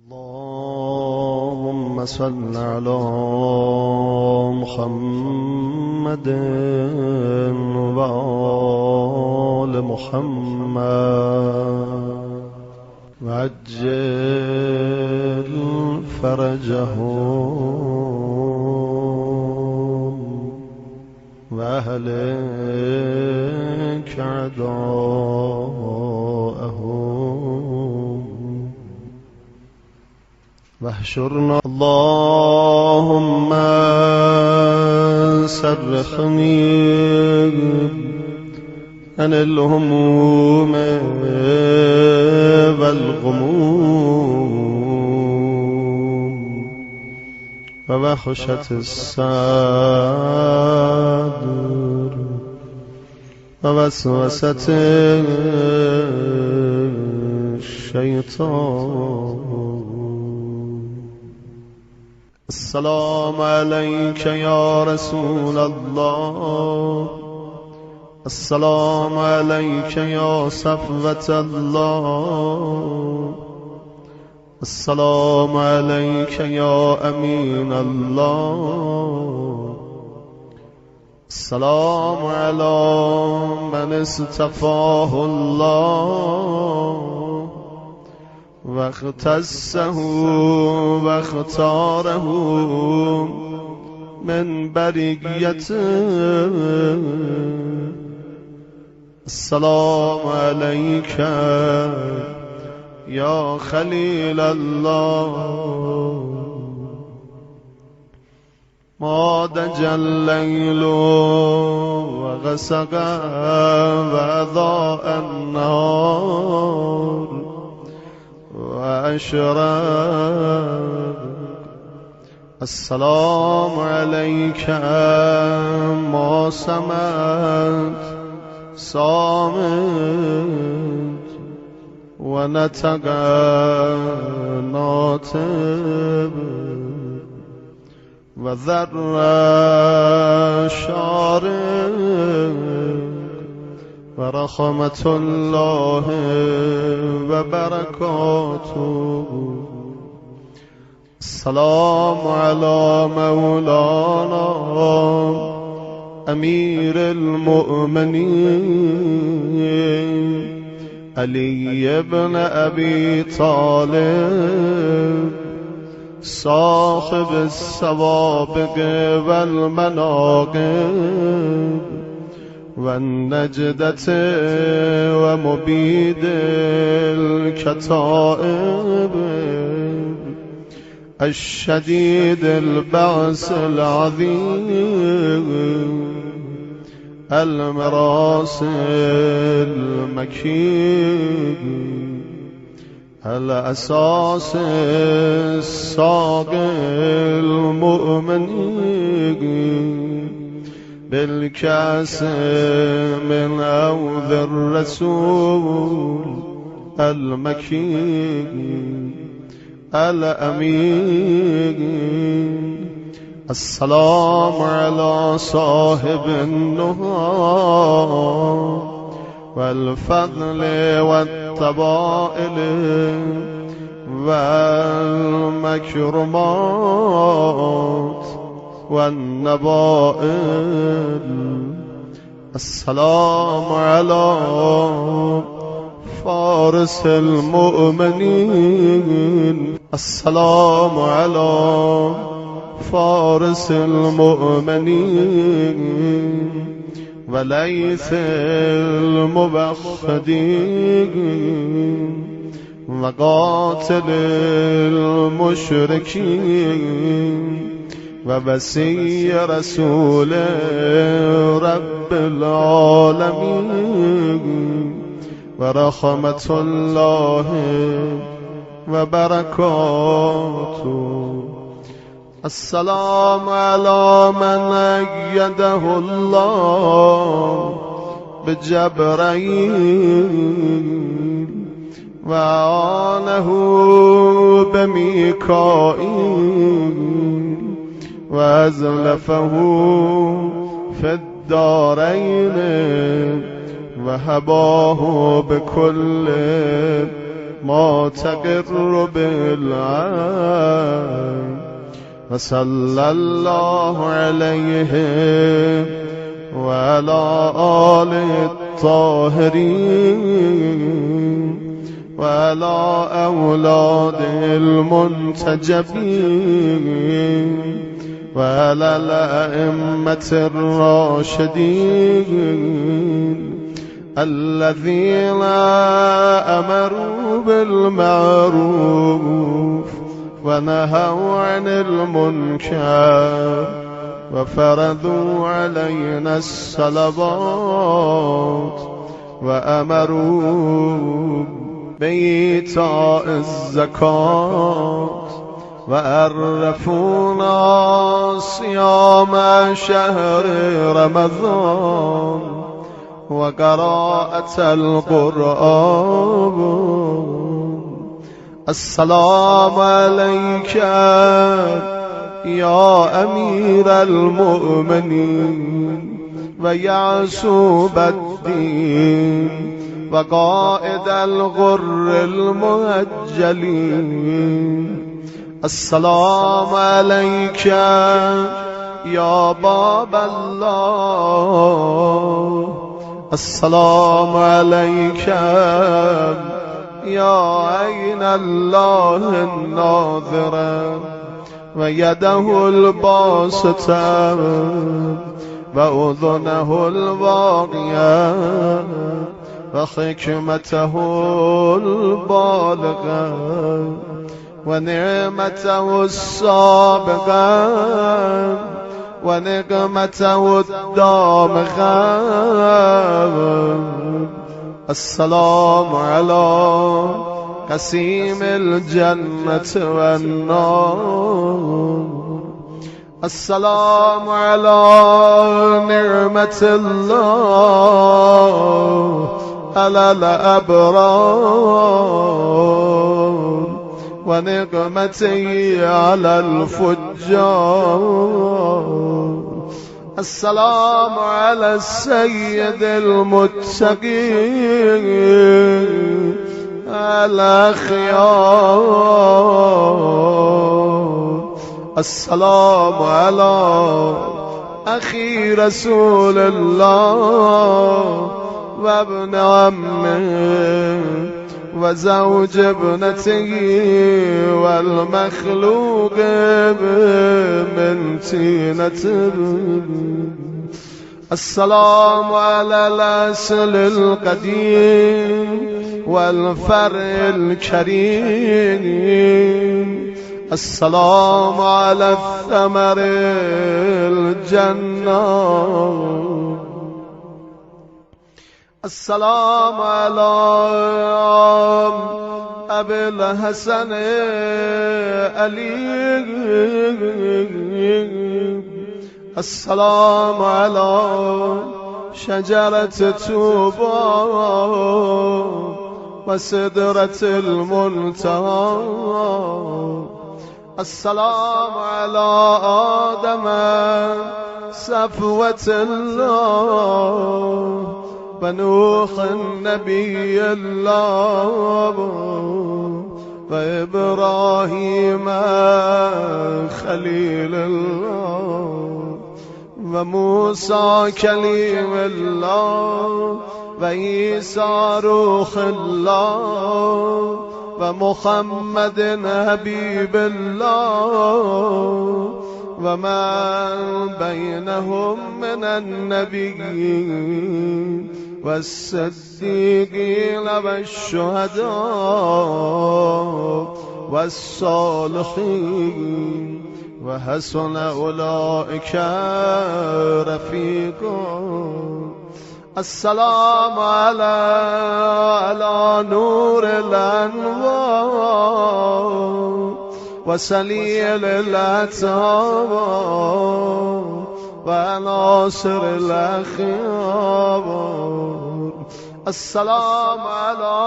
اللهم صل على محمد وآل محمد وعجل فرجهم واهلك أعداءهم واحشرنا. اللهم سرخني عن الهموم والغموم ووحشة الصدر ووسوسة الشيطان. السلام عليك يا رسول الله، السلام عليك يا صفوة الله، السلام عليك يا أمين الله، السلام على من اصطفاه الله واختصه واختاره من بريته. السلام عليك يا خليل الله. ما دج الليل وغسق وأضاء النار وأشرق. السلام عليك ما صمت صامت ونطق ناطق وذر شارق ورحمة الله وبركاته. السلام على مولانا أمير المؤمنين علي بن أبي طالب صاحب السوابق والمناقب والنجدة ومبيد الكتائب الشديد البعث العظيم المراس المكين الأساس الساق المؤمنين بالكاس من أوذ الرسول المكين الأمين. السلام على صاحب النهى والفضل والطبائل والمكرمات والنبائل. السلام على فارس المؤمنين، السلام على فارس المؤمنين وليث الموحدين وقاتل المشركين وبسي رسول رب العالمين ورحمة الله وبركاته. السلام على من أيده الله بجبرائيل وآله بميكائيل وأزلفه في الدارين وهباه بكل ما تقر بالعين وصلى الله عليه وعلى آله الطاهرين وعلى أولاده المنتجبين وعلى الأئمة الراشدين الذين أمروا بالمعروف ونهوا عن المنكر وفرضوا علينا الصلوات وأمروا بإيتاء الزكاة وعرفونا صيام شهر رمضان وقراءة القرآن. السلام عليك يا أمير المؤمنين ويعصوب الدين وقائد الغر المهجلين. السلام عليك يا باب الله. السلام عليك يا عين الله الناظرة ويده الباسطة وأذنه الواقية وحكمته البالغة ونعمته السابقة ونقمته الدامغة. السلام على قسيم الجنة والنار. السلام على نعمة الله على الأبرار ونقمته على الفجار. السلام على السيد المتقين الأخيار. السلام على أخي رسول الله وابن عمه وزوج ابنته والمخلوق من طينته. السلام على الأصل القديم والفرع الكريم. السلام على الثمر الجنة. السلام على أبي الحسن علي. السلام على شجرة طوبى وسدرة المنتهى. السلام على آدم صفوة الله ونوح النبي الله وإبراهيم خليل الله وموسى كليم الله وعيسى روح الله ومحمد حبيب الله ومن بينهم من النبيين والصديقين والشهداء والصالحين وحسن أولئك رفيقا. السلام على نور الأنوار وسليل الأتهاب وناصر الأخيار. السلام على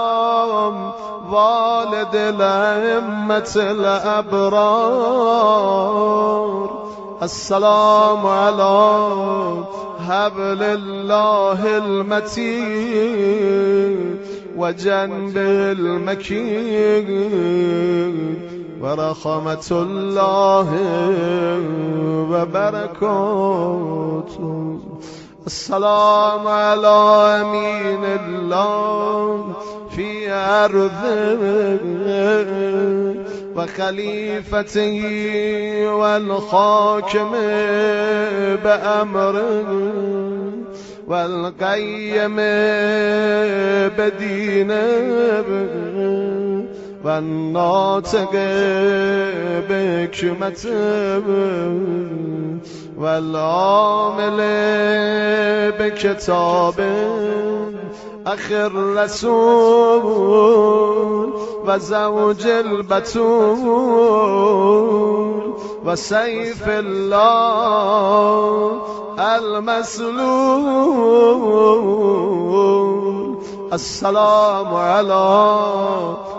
والد الأئمة الأبرار. السلام على حبل الله المتين وجنب المكين ورحمة الله وبركاته. السلام على أمين الله في أرضه وخليفته والحاكم بأمره والقيم بدينه والناطق بحكمته والعامل بكتابه أخي الرسول وزوج البتول وسيف الله المسلول. السلام على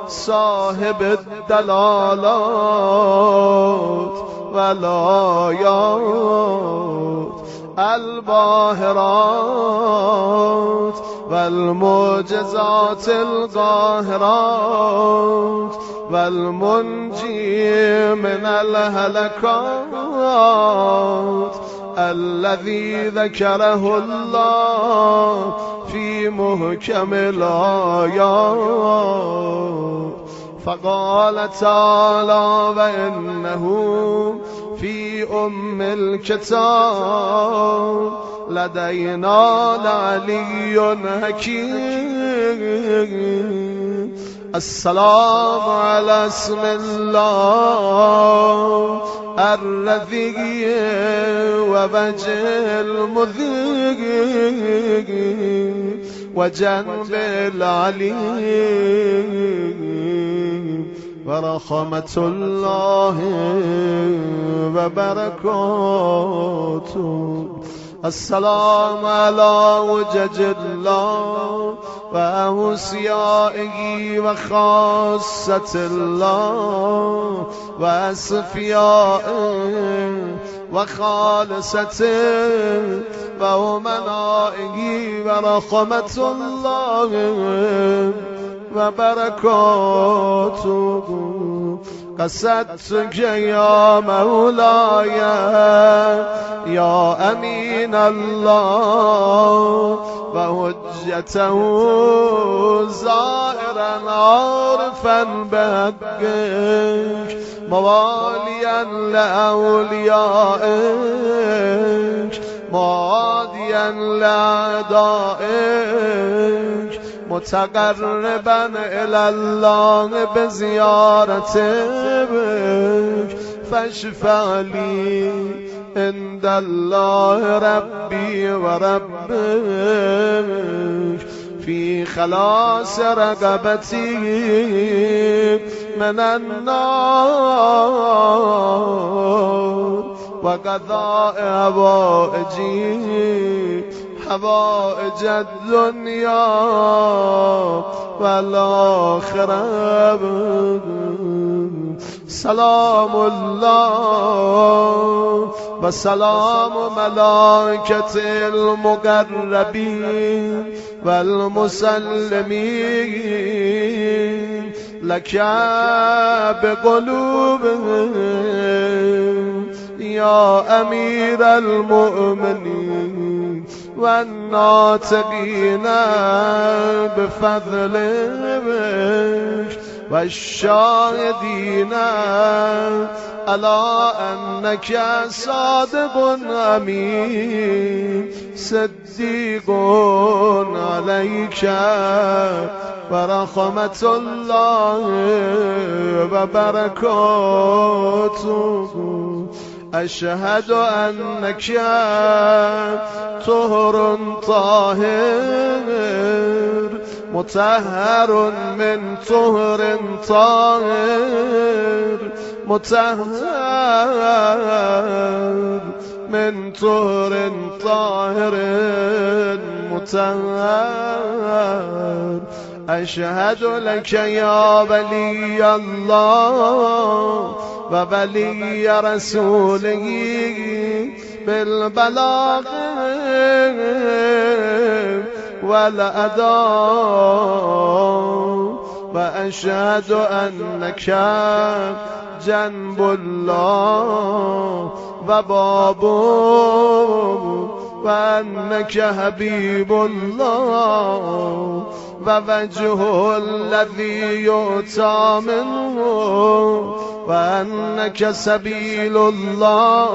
صاحب الدلالات والآيات الباهرات والمعجزات القاهرات والمنجي من الهلكات الذي ذكره الله في محكم الآيات. فقال تعالى وإنه في أم الكتاب لدينا لعلي حكيم. السلام على اسم الله الرذي ووجه المذيق وجنب العليم ورحمة الله وبركاته. السلام على وجج الله وأوصيائه وخاصة الله وأصفيائه وخالصته وأمنائه ورحمة الله وبركاته. قصدتك يا مولاي يا أمين الله وحجته زائرا عارفا بحقك مواليا لأوليائك معاديا لأعدائك متقربا إلى الله بزيارتك فاشفع لي عند الله ربي وربك في خلاص رقبتي من النار وقضاء حوائجي حوائج الدنيا والآخرة. سلام الله وسلام ملائكة المقربين والمسلمين لك بقلوبهم يا أمير المؤمنين والناطقين بفضلك والشاهدين على أنك صادق أمين صديق عليك ورحمة الله وبركاته. أشهد أنك طهر طاهر مطهر من طهر طاهر مطهر من طهر طاهر مطهر. أشهد لك يا ولي الله وولي رسوله بالبلاغ والأداء وأشهد أنك جنب الله وبابه وأنك حبيب الله ووجهه الذي يؤتى منه وأنك سبيل الله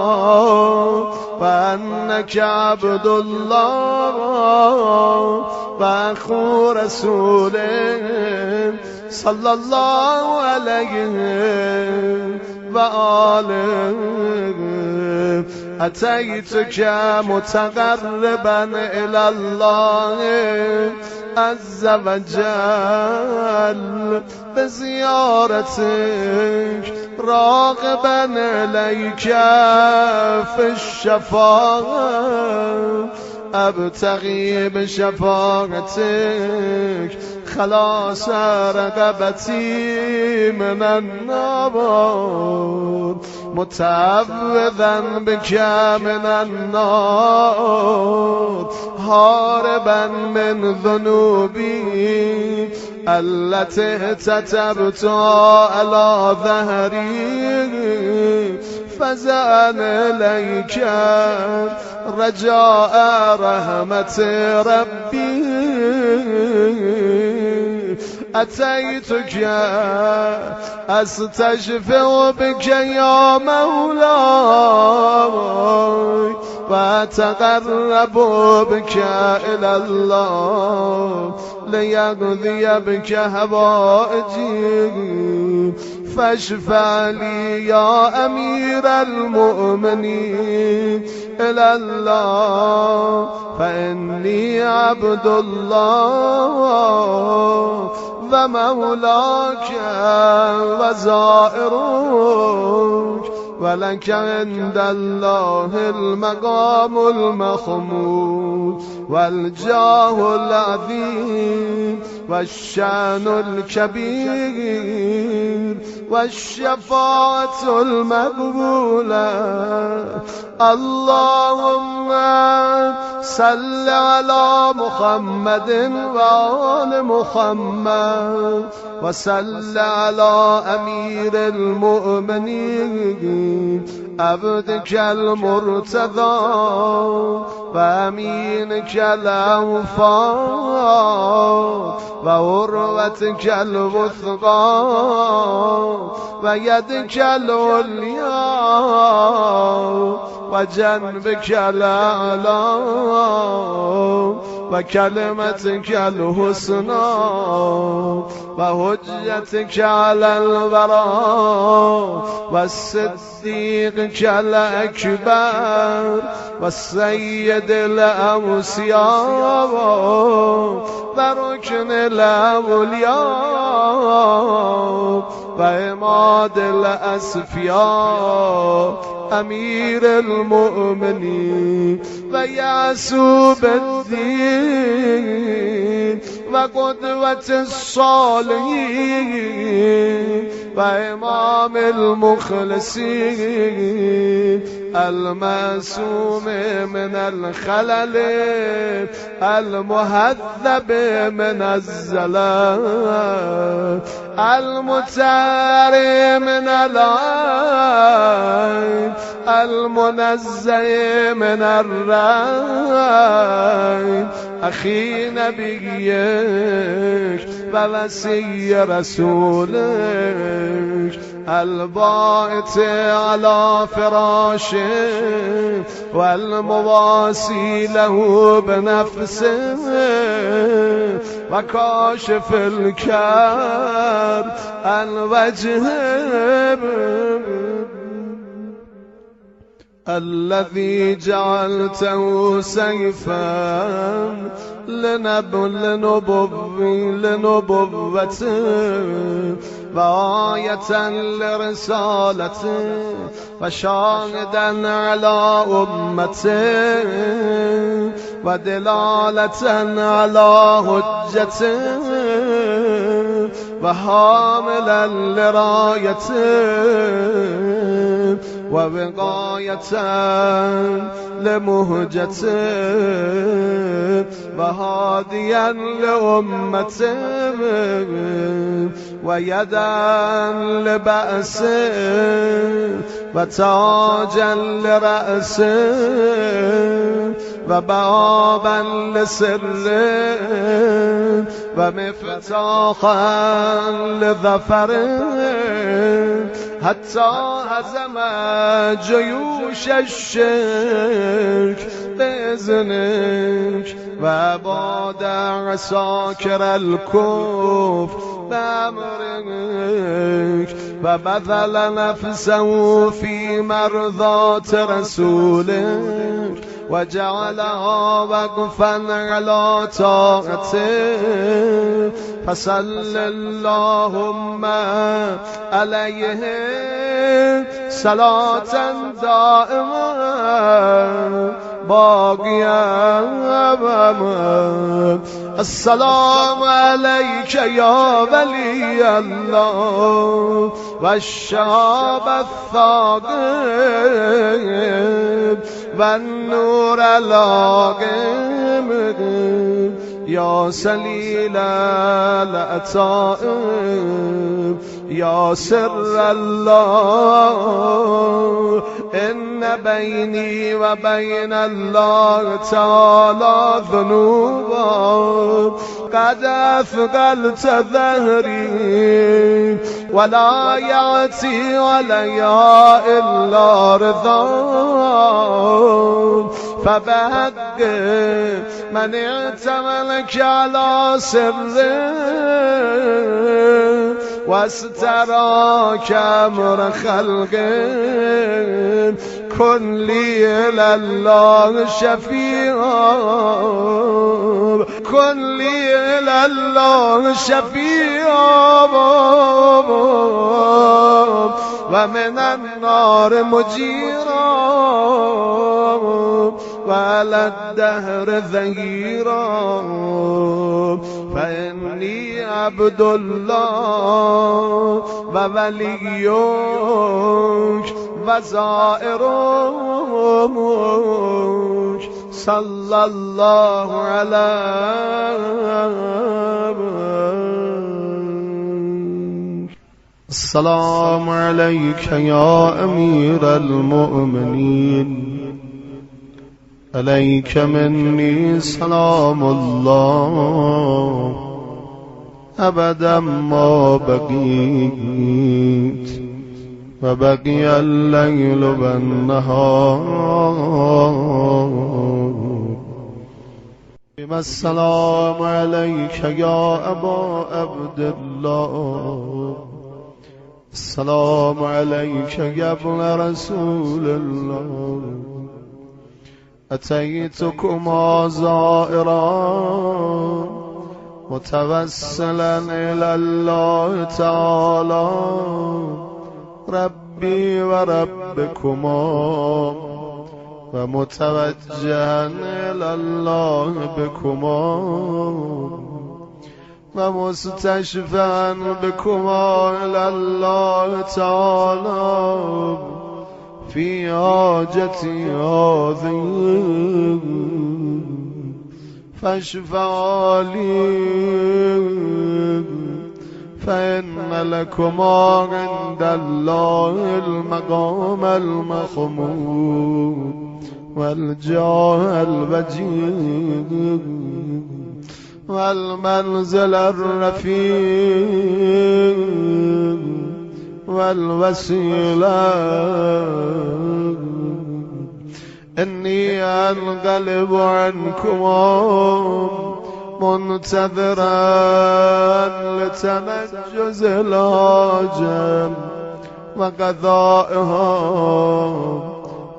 وأنك عبد الله وأخو رسوله صلى الله عليه وآله أتيتك متقربا إلى الله عز وجل بزيارتك راغبا إليك في الشفاعة أبتغي بشفاعتك خلاص رقبتي من النار متعوذا بك من النار هاربا من ذنوبي التي كتبت على ظهري فزان إليك رجاء رحمة ربي أتيتك أستشفع بك يا مولاي وأتقرب بك إلى الله ليقضي بك هوائجي فاشفع لي يا أمير المؤمنين إلى الله فإني عبد الله ومولاك وزائرك ولك عند الله المقام المحمود والجاه العظيم والشان الكبير والشفاعة المقبولة اللهم صل على محمد وآل محمد وصل على أمير المؤمنين عبدك المرتضى وأمينك الأوفى وعروتك الوثقى ويدك العليا وجنبك الأعلى وكلمتك الحسنى وحجتك على الورى والصديقك الأكبر والسيد الأوصياء وركن الأولياء وعماد الأسفياء أمير المؤمنين ويعسوب الدين وقدوة الصالحين وإمام المخلصين المعصوم من الخلل المهذب من الزلال المتار من العين المنزه من الرين أخي نبيك ووصي رسولك البائت على فراشه والمواسي له بنفسه وكاشف الكرب عن وجهه الذي جعلته سيفا لنبوته وآية لرسالته وشاهدا على أمته ودلالة على حجته وحاملا لرايته ووقاية لمهجته وهاديا لأمته ويدا لبأسه وتاجا لرأسه وبابا لسره ومفتاحا لظفره حتى هزم جيوش الشرك بإذنك وباد عساكر الكفر بأمرك وبذل نفسه في مرضات رسولك وجعلها وقفا على طاعته فصل اللهم عليه صلاة دائمة باقيا أبدا. السلام عليك يا ولي الله والشهاب الثاقب والنور اللاقم يا سليل الأتائب يا سر الله إن بيني وبين الله تعالى ذنوبا قد أثقلت ظهري ولا يأتي علي إلا رضاك فبحق من اعتملك على سره واستراك أمر خلق كن لي إلى الله شفيعا كن لي إلى الله شفيعا ومن النار مجيرا وعلى الدهر ظهيرا فإني عبد الله ووليك وزائرك صلى الله عليك. السلام عليك يا أمير المؤمنين عليك مني سلام الله أبدا ما بقيت وبقي الليل والنهار. السلام عليك يا أبا عبد الله السلام عليك يا ابن رسول الله أتيتكما زائرا متوسلا إلى الله تعالى ربي وربكما ومتوجها إلى الله بكما ومستشفعا بكما إلى الله تعالى في حاجتي هذه فاشفعا لي فإن لكما عند الله المقام المحمود والجاه الوجيه والمنزل الرفيع والوسيلة. إني أنقلب عنكم منتظرا لتنجز الهاجم وقضائها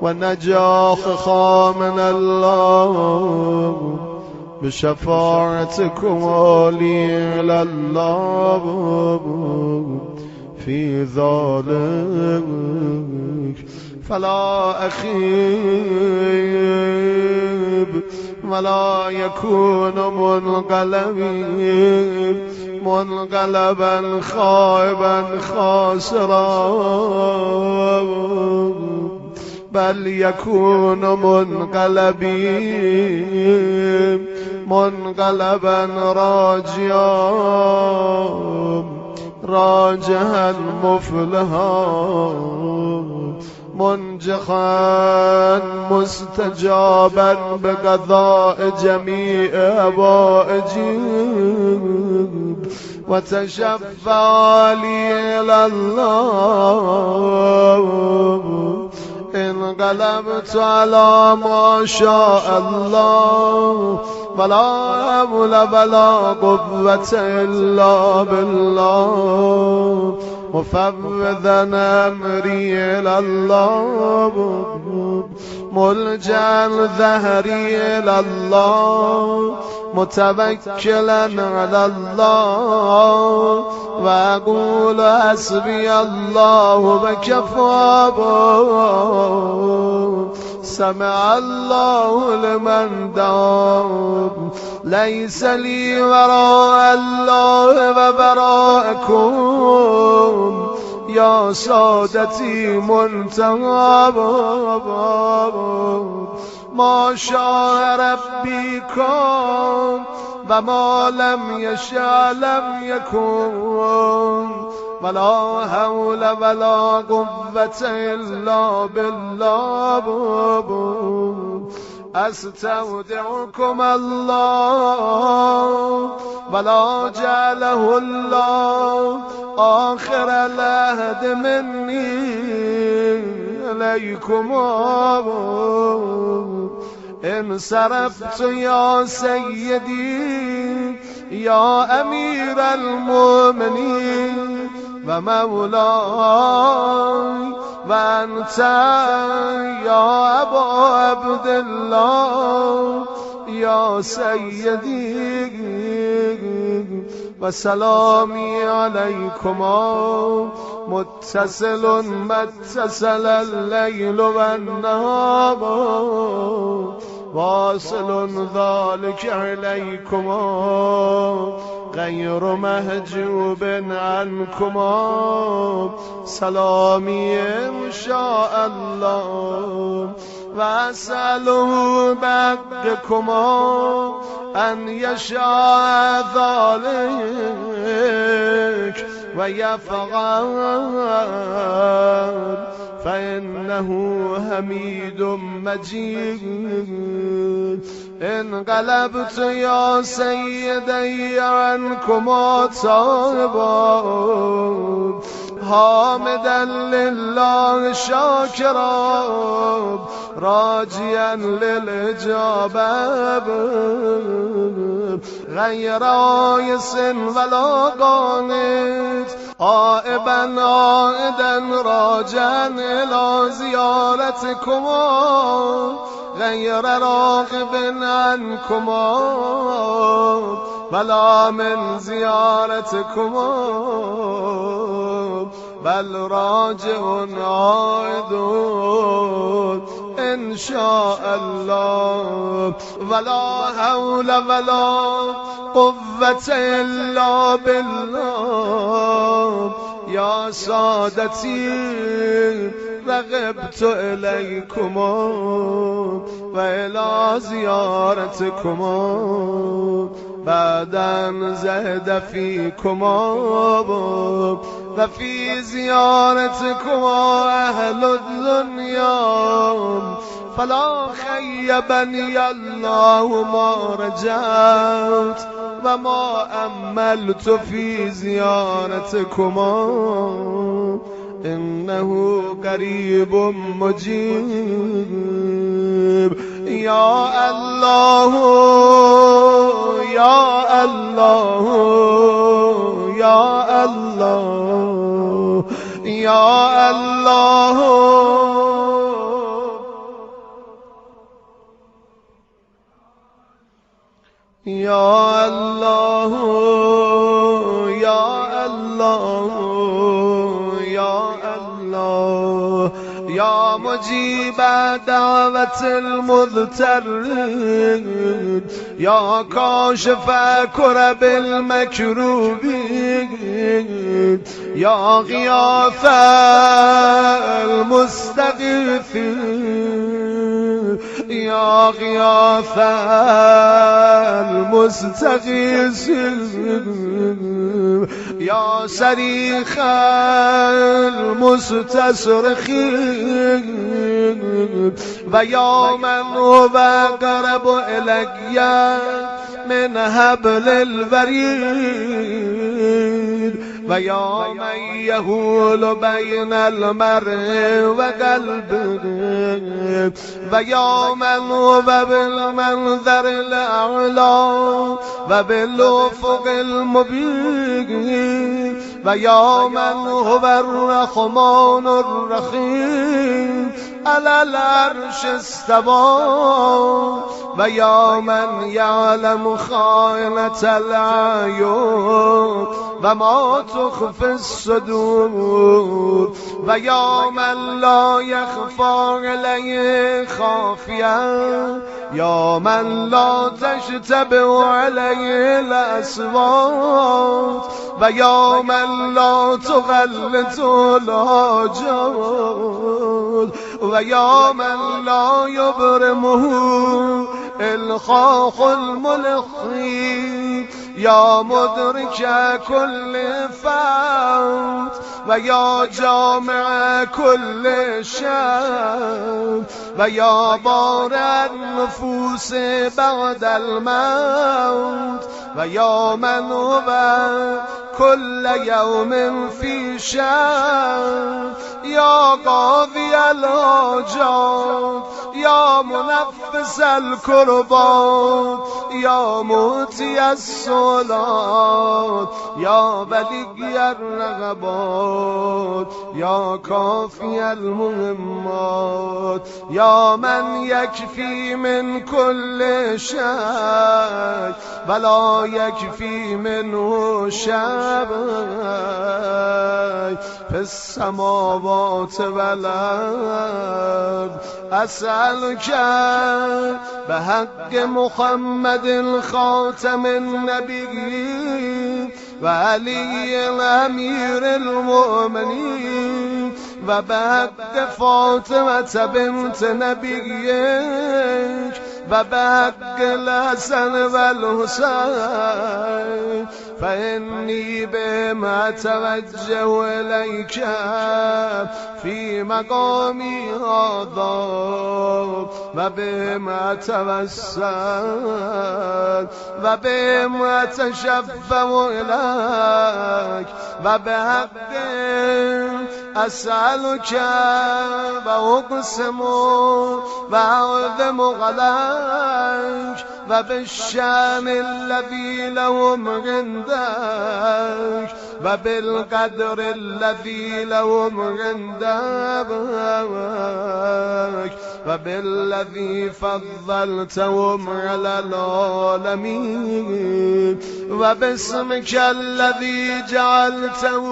ونجاحها من الله بشفاعتكم لي إلى الله في ذلك فلا أخيب ولا يكون منقلبي منقلبا خائبا خاسرا، بل يكون منقلبا راجعا راجعا مفلحا، منجحا مستجابا بقضاء جميع حوائجه، وتشفع لي إلى الله. انقلبت على ما شاء الله، ولا حول ولا قوة إلا بالله، مفوضا أمري إلى الله، ملجأ ظهري إلى الله، متوكلا على الله، وأقول حسبي الله وكفى، سمع الله لمن دعا، ليس لي وراء الله وبراءكم يا سادتي منتهى، ما شاء ربي كن وما لم يشاء لم يكن، ولا حول ولا قوة إلا بالله. أستودعكم الله، ولا جعله الله آخر العهد مني إليكم. انصرفت يا سيدي يا أمير المؤمنين ومولاي، وأنت يا أبا عبد الله يا سيدي، وسلامي عليكما متصل ما اتصل الليل والنهار، واصل ذلك عليكما غير محجوب عنكما، سلامي إن شاء الله. وأسأله بحقكما أن يشاء ذلك ويفعل، فإنه حميد مجيد. انقلبت يا سيدي عنكما تائبا، حامدا لله شاكرا، راجيا للإجابة، غير آيس ولا قانت، آئبا عائدا راجعا إلى زيارتكما، غير راغب عنكما ولا من زيارتكما، بل راجع عائد إن شاء الله. ولا حول ولا قوة إلا بالله. يا سادتي رغبت إليكما وإلى زيارتكما، بعد أن زهد فيكما وفي زيارتكما أهل الدنيا، فلا خيبني الله ما رجعت وما أملت في زيارتكما، إنه قريب مجيب. يا الله يا الله يا الله يا الله، يا الله يا الله يا الله، يا مجيب دعوة المضطرين يا كاشف كرب المكروبين يا غياث المستغيثين يا غياث المستغيثين يا صريخ المستصرخين ويا من هو أقرب إلي من حبل الوريد ويا من يهول بين المرء وقلبه ويا من هو بالمنظر الأعلى وبالأفق المبين ويا من هو الرحمن الرحيم على العرش استوى ويا من يعلم خائنة الأعين وما تخفي الصدور ويا من لا يخفى عليه خافيا يا من لا تشتبه عليه الأصوات ويا من لا تغلط الحاجات ويا من لا يبرمه الخاخ الملخي يا مدرك كل فوت ويا جامع كل شوت ويا بار النفوس بعد الموت ويا من هو كل يوم في شان يا قاضي الحاجات يا منفس الكربات يا موتي الصلاة يا بلغي الرغبات يا كافي المهمات يا من يكفي من كل شيء ولا يكفي منه شيء في السماوات والأرض أسألك بحق محمد خاتم النبيين وعلي الأمير المؤمنين وبحق فاطمة بنت نبيك وبحق الحسن والحسين فإني بما توجه إليك في مقامي هذا وبما توسل وبما تشفع إليك وبحق أسألك وأقسم وأعظم غلاك وبالشان الذي لهم عندك وبالقدر الذي لهم عندك وبالذي فضلتهم على العالمين وباسمك الذي جعلته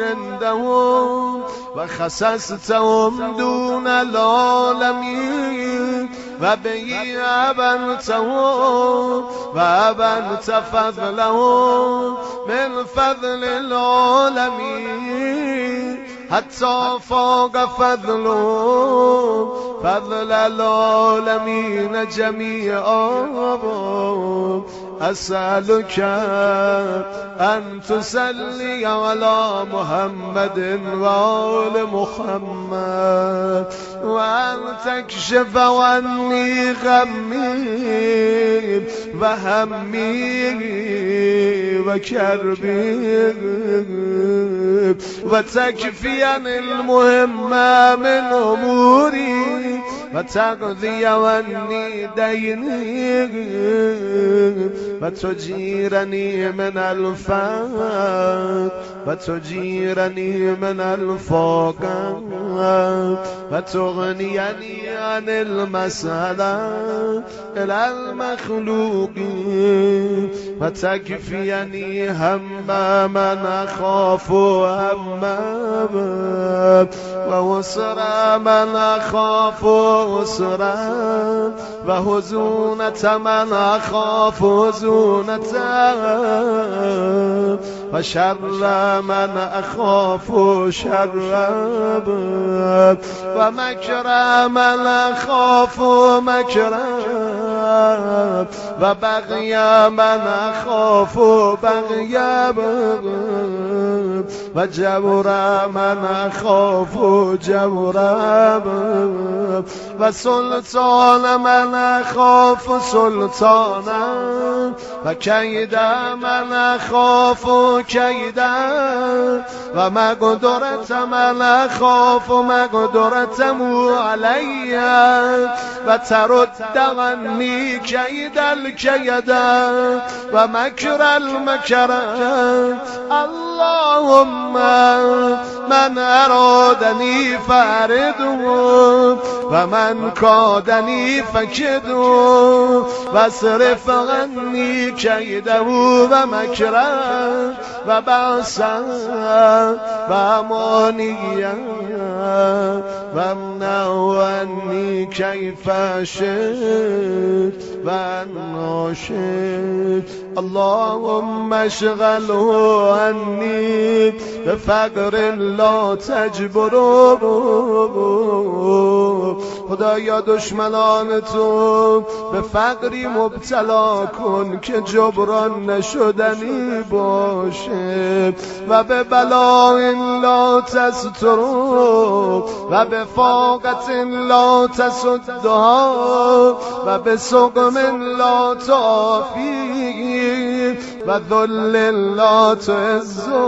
عندهم وخصصتهم دون العالمين وبه أبنتهم وأبنت فضلهم من فضل العالمين حتى فوق فضلهم فضل العالمين جميعا أسألك أن تسلي على محمد وآل محمد وأن تكشف عني غمي وهمي وكربي وتكفيني المهم من أموري وتقضي عني ديني و تجیرنی من الفقر و تجیرنی من الفقر و تغنینی عن المسألة إلى المخلوقين و تکفینی هم من اخاف همم و وسر من اخاف وسرا و حزونت من اخاف حزونتا و شر من اخاف شرا و مکر من اخاف مکرا و بغی من اخاف بغی و جور من اخاف جور و سلطان من اخاف سلطانا و کید من اخاف کیدا و مقدرت من اخاف مقدرته علی و ترد عنی کید الکیدا و مکر المکر اللهم من ارادنی فارده و من کادنی فکده و اصرف عنی کیده و مکره و بأسا و امانیه و امنع عنی کیف شئت و انا شئت اللهم اشغله عنی بفقر لا تجبره خدایا دشمنان تو به فقری مبتلا کن که جبران نشدنی باشه و به بلاء لا تسترو و به فاقت لا تسدها و به سقم لا تعافی و ذل لا تعزو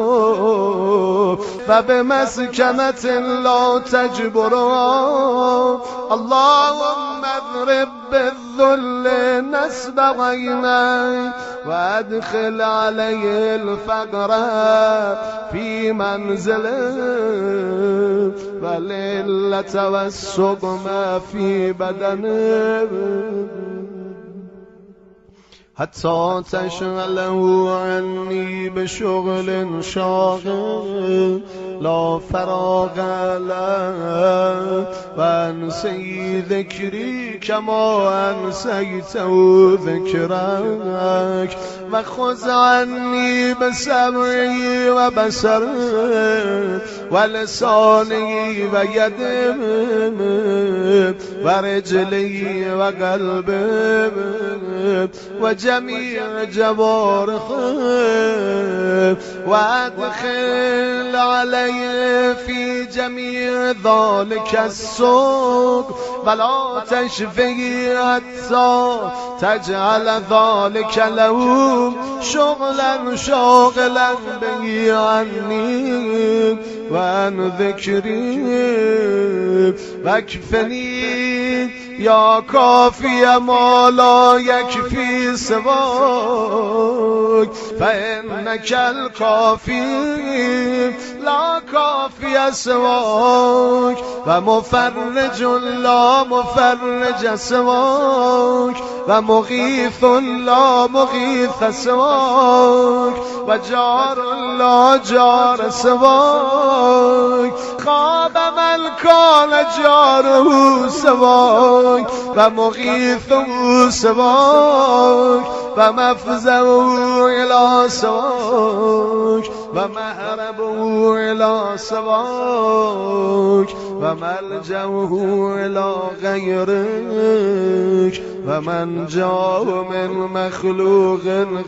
و به مسکنت لا تجبرها اللهم اضرب بالذل نسب عینی و ادخل علیه الفقر فی منزله و العلة و السقم فی بدنه حتی تشغله عنی بشغل شاغل لا فراغ له و انسی ذکری کما انسیت ذکرک و خذ عنی بسمعی و بصری و لسانی و یدی و رجلی و قلبی و جمیع جوارحه و ادخل علیه فی جمیع ذلک السوق ولا تشفی حتی تجعل ذلک له شغلا شاغلا به عنی و عن ذکری و اکفنی یا کافی ما لا یکفی سواک فانک الکافی لا کافی سواک و مفرج لا مفرج سواک و مغیث لا مغیث سواک و جار لا جار سواک خواب من کان جاره سواک و مغیثه سواک و مفزعه الی سواک و مهربه الی سواک و ملجأه الی غیرک و من جاء من مخلوق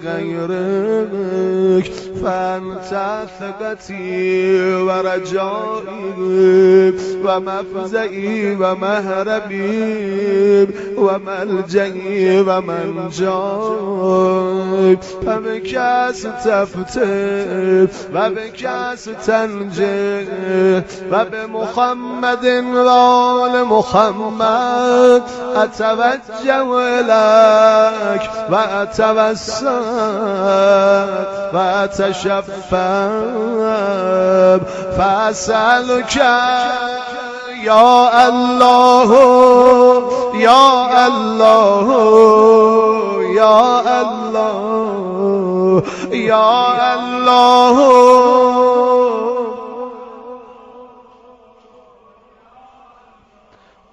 غیرک فانت ثقتی و رجایی و مفزعی و مهربی و ملجئی و منجای و به کس تفته و به کس تنجه و به محمد محمد وآل محمد أتوجه إليك وأتوسل وأتشفع فأسألك يا الله يا الله يا الله يا الله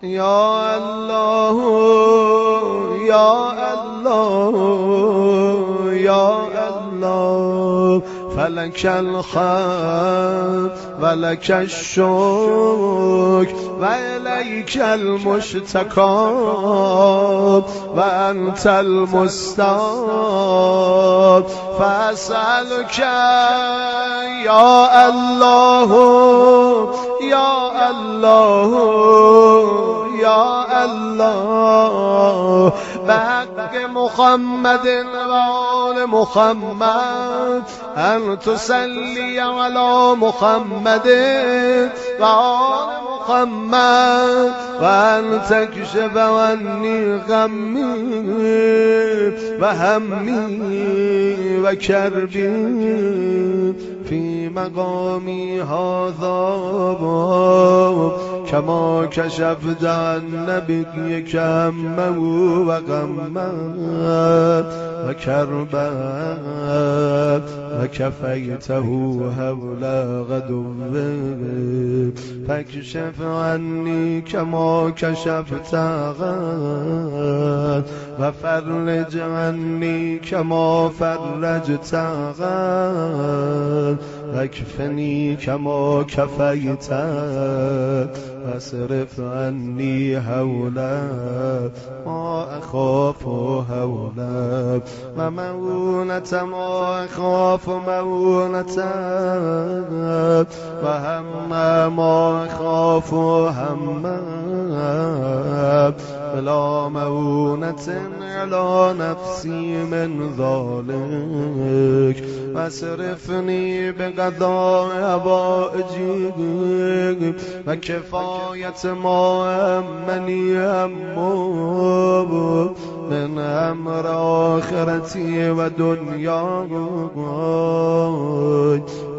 يا الله يا الله يا الله فلك الحمد ولك الشكر وإليك المشتكى وأنت المستعان فأسألك يا الله يا الله يا الله بحق محمد وآل محمد أن تصلي على محمد وآل محمد وأن تكشف عني غمي وهمي وكربي في مقامي هذا كما كشفت عن نبيك همه وغمه وكربه وكفيته هول غدوه فاكشف عني كما كشفت غد وفرج عني كما فرجت غد واكفني كما كفيت واصرف عني هولا ما أخاف هولا ومؤونة ما أخاف مؤونة وهم ما أخاف هما بلا مؤونة على نفسي من ذلك واصرفني بقضاء حوائجي وكفاية ما همني همه من أمر آخرتي ودنياي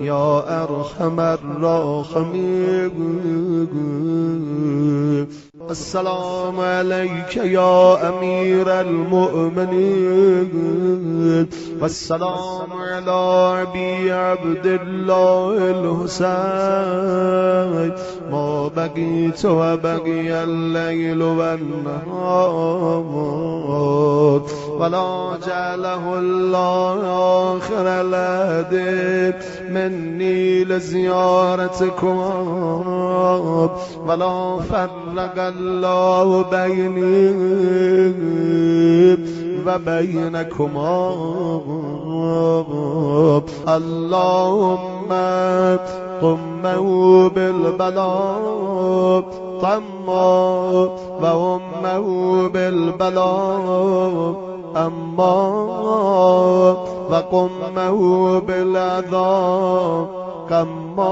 يا أرحم الراحمين السلام عليك يا أمير المؤمنين والسلام على أبي عبد الله الحسين ما بقيت وبقي الليل والنهار ولا جعله الله آخر الهدي مني لزيارتكم ولا فرق الله بيني وبينكما اللهم قمه بالبلاء طما وأمه بالبلاء أما وقمه بالعذاب كما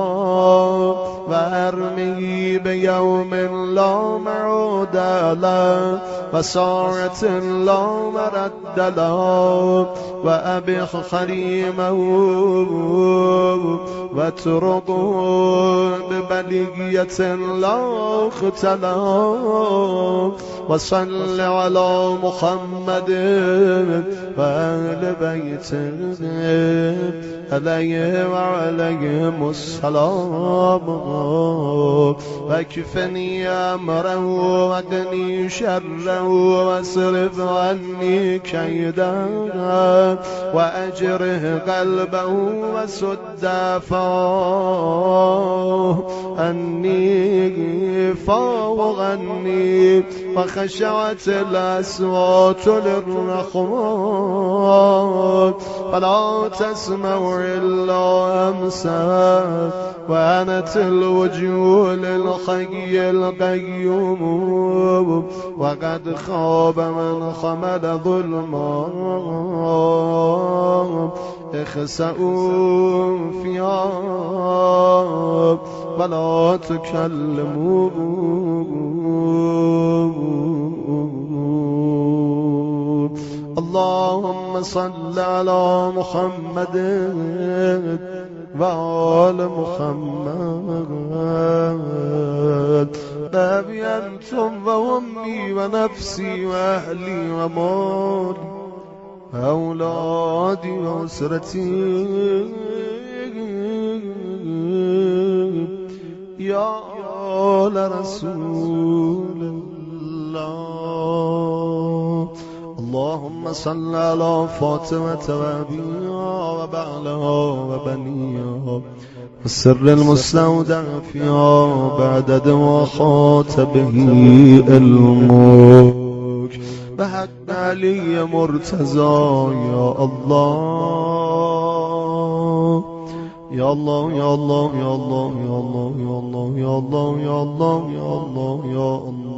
وأرمي بيوم لا معود له وساعة لا مرد له وأبح خريمه واتركه ببلية لا اختلى وصل على محمد وآل بيته عليه وعليهم السلام واكفني أمره وقني شره واصرف عني كيده وأجره قلبه وسد فاه أني فاوغ عني وخشعت الأصوات للرحمن فلا تسمع إلا أمسا وأنت الوجوه للحي القيوم وقد خاب من حمل ظلما اخسئوا فيها ولا تكلموا اللهم صل على محمد وآل محمد بأبي أنتم وأمي ونفسي وأهلي ومالي أولادي وأسرتي يا آل رسول الله اللهم صل على فاطمة وأبيها وبعلها وبنيها والسر المستودع فيها بعدد وخاتبه علمك بحق علي مرتضى يا الله يا الله يا الله يا الله يا الله يا الله يا الله يا الله يا الله